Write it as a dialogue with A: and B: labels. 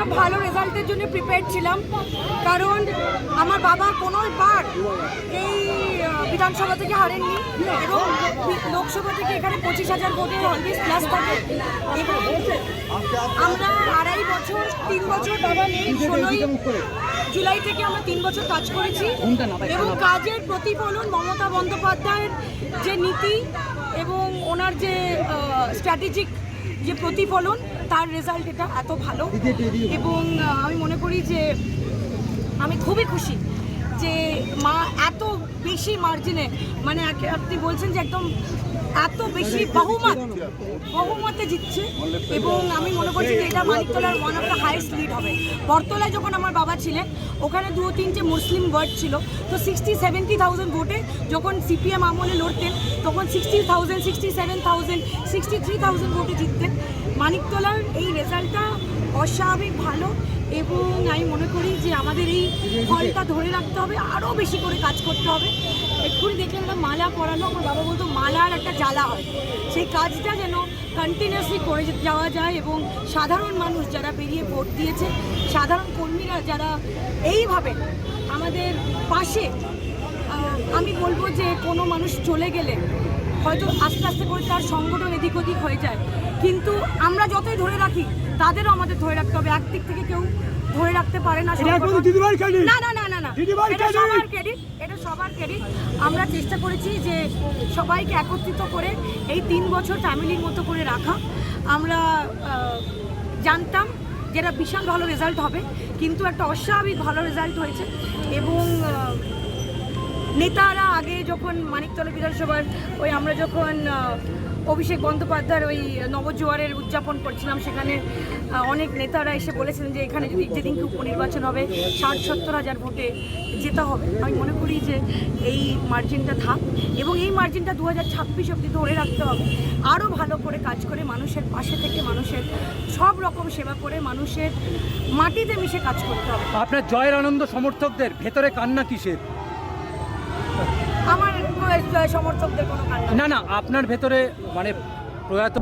A: একটা ভালো রেজাল্টের জন্য প্রিপেয়ার ছিলাম, কারণ আমার বাবা কোনোবার এই বিধানসভা থেকে হারেননি এবং লোকসভা থেকে এখানে 25,000 ভোটে অলওয়েজ প্লাস থাকে। আমরা 2.5 বছর 3 বছর বাবা নেই, 16ই জুলাই থেকে আমরা 3 বছর কাজ করেছি এবং কাজের প্রতিফলন মমতা বন্দ্যোপাধ্যায়ের যে নীতি এবং ওনার যে স্ট্র্যাটেজিক যে প্রতিফলন, তার রেজাল্ট এটা এত ভালো। এবং আমি মনে করি যে আমি খুবই খুশি যে মা এত বেশি মার্জিনে, আপনি বলছেন যে একদম এত বেশি বহুমতে জিতছে এবং আমি মনে করছি যে এটা মানিকতলার one of the highest lead হবে। বটতলায় যখন আমার বাবা ছিলেন ওখানে 2-3টে মুসলিম ওয়ার্ড ছিল, তো 60-70,000 ভোটে যখন সিপিএম আমলে লড়তেন তখন 60,000, 67,000, 63,000 ভোটে জিততেন। মানিকতলার এই রেজাল্টটা অস্বাভাবিক ভালো এবং আমি মনে করি যে আমাদের এই ফলটা ধরে রাখতে হবে, আরও বেশি করে কাজ করতে হবে। এক্ষুনি দেখলাম একটা মালা পরানো, আমার বাবা বলতো মালার একটা জ্বালা হয়, সেই কাজটা যেন কন্টিনিউয়াসলি করে যাওয়া যায় এবং সাধারণ মানুষ যারা বেরিয়ে ভোট দিয়েছে, সাধারণ কর্মীরা যারা এইভাবে আমাদের পাশে, আমি বলবো যে কোনো মানুষ চলে গেলে হয়তো আস্তে আস্তে করে তার সংগঠন এদিক ওদিক হয়ে যায়, কিন্তু আমরা যতই ধরে রাখি তাদেরও আমাদের ধরে রাখতে হবে। একদিক থেকে কেউ ধরে রাখতে পারে না, না না না না, এটা সবার ক্রেডিট। আমরা চেষ্টা করেছি যে সবাইকে একত্রিত করে এই 3 বছর ফ্যামিলির মতো করে রাখা। আমরা জানতাম যেটা বিশাল ভালো রেজাল্ট হবে, কিন্তু একটা অস্বাভাবিক ভালো রেজাল্ট হয়েছে এবং নেতারা আগে যখন মানিকতলা বিধানসভার আমরা যখন অভিষেক বন্দ্যোপাধ্যায়ের ওই নবজোয়ারের উদযাপন করছিলাম, সেখানে অনেক নেতারা এসে বলেছিলেন যে এখানে যদি যেদিনকে উপনির্বাচন হবে 60-70 হাজার ভোটে যেতে হবে। আমি মনে করি যে এই মার্জিনটা থাক এবং এই মার্জিনটা 2026 অবধি ধরে রাখতে হবে, আরও ভালো করে কাজ করে মানুষের পাশে থেকে মানুষের সব রকম সেবা করে মানুষের মাটিতে মিশে কাজ করতে হবে।
B: আপনার জয়ের আনন্দ সমর্থকদের ভেতরে কান্না কিসের?
A: আমার সমর্থকদের কোনো কান্না
B: না, আপনার ভেতরে মানে প্রয়াত